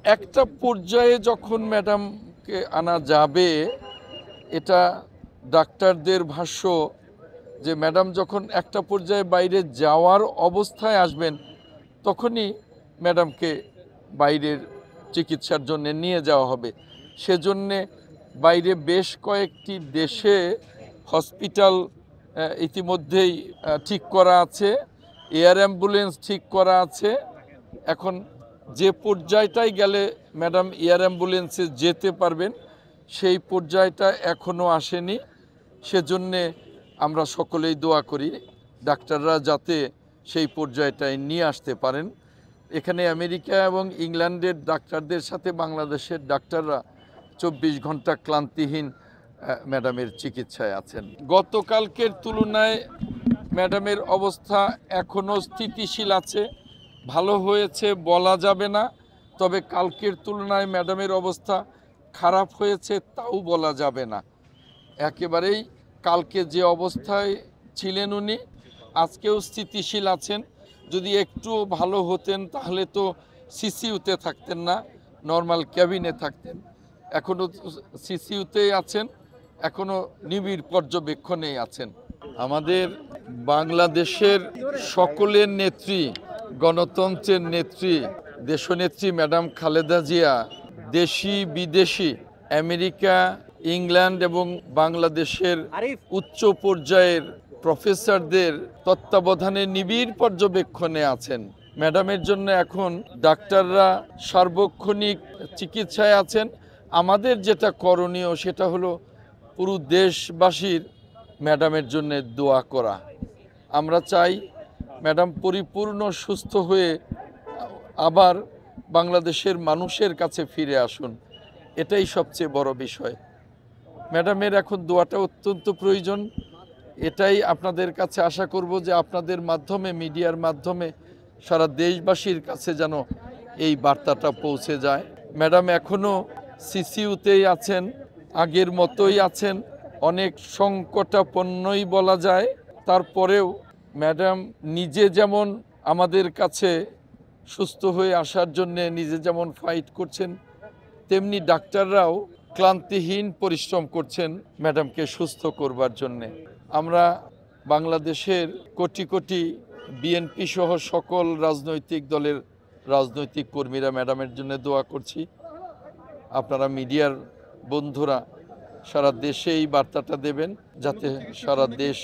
একটা পর্যায়ে যখন ম্যাডামকে আনা যাবে, এটা ডাক্তারদের ভাষ্য যে ম্যাডাম যখন একটা পর্যায়ে বাইরে যাওয়ার অবস্থায় আসবেন, তখনই ম্যাডামকে বাইরের চিকিৎসার জন্য নিয়ে যাওয়া হবে। সেজন্যে বাইরে বেশ কয়েকটি দেশে হসপিটাল ইতিমধ্যেই ঠিক করা আছে, এয়ার অ্যাম্বুলেন্স ঠিক করা আছে। এখন যে পর্যায়টাই গেলে ম্যাডাম এয়ার অ্যাম্বুলেন্সে যেতে পারবেন, সেই পর্যায়টা এখনও আসেনি। সেজন্যে আমরা সকলেই দোয়া করি ডাক্তাররা যাতে সেই পর্যায়টায় নিয়ে আসতে পারেন। এখানে আমেরিকা এবং ইংল্যান্ডের ডাক্তারদের সাথে বাংলাদেশের ডাক্তাররা 24 ঘন্টা ক্লান্তিহীন ম্যাডামের চিকিৎসায় আছেন। গতকালকের তুলনায় ম্যাডামের অবস্থা এখনও স্থিতিশীল আছে, ভালো হয়েছে বলা যাবে না, তবে কালকের তুলনায় ম্যাডামের অবস্থা খারাপ হয়েছে তাও বলা যাবে না। একেবারেই কালকে যে অবস্থায় ছিলেন উনি আজকেও স্থিতিশীল আছেন। যদি একটু ভালো হতেন তাহলে তো সিসিইউতে থাকতেন না, নর্মাল ক্যাবিনে থাকতেন। এখনও সিসিইউতেই আছেন, এখনও নিবিড় পর্যবেক্ষণেই আছেন। আমাদের বাংলাদেশের সকলের নেত্রী, গণতন্ত্রের নেত্রী, দেশনেত্রী ম্যাডাম খালেদা জিয়া দেশি বিদেশি, আমেরিকা, ইংল্যান্ড এবং বাংলাদেশের উচ্চ পর্যায়ের প্রফেসরদের তত্ত্বাবধানে নিবিড় পর্যবেক্ষণে আছেন। ম্যাডামের জন্য এখন ডাক্তাররা সার্বক্ষণিক চিকিৎসায় আছেন। আমাদের যেটা করণীয় সেটা হলো পুরো দেশবাসীর ম্যাডামের জন্য দোয়া করা। আমরা চাই ম্যাডাম পরিপূর্ণ সুস্থ হয়ে আবার বাংলাদেশের মানুষের কাছে ফিরে আসুন, এটাই সবচেয়ে বড় বিষয়। ম্যাডামের এখন দোয়াটা অত্যন্ত প্রয়োজন। এটাই আপনাদের কাছে আশা করব যে আপনাদের মাধ্যমে, মিডিয়ার মাধ্যমে সারা দেশবাসীর কাছে যেন এই বার্তাটা পৌঁছে যায়। ম্যাডাম এখনও সিসিইউতেই আছেন, আগের মতোই আছেন, অনেক সংকটাপন্নই বলা যায়। তারপরেও ম্যাডাম নিজে যেমন আমাদের কাছে সুস্থ হয়ে আসার জন্যে নিজে যেমন ফাইট করছেন, তেমনি ডাক্তাররাও ক্লান্তিহীন পরিশ্রম করছেন ম্যাডামকে সুস্থ করবার জন্যে। আমরা বাংলাদেশের কোটি কোটি বিএনপি সহ সকল রাজনৈতিক দলের রাজনৈতিক কর্মীরা ম্যাডামের জন্য দোয়া করছি। আপনারা মিডিয়ার বন্ধুরা সারা দেশে এই বার্তাটা দেবেন যাতে সারা দেশ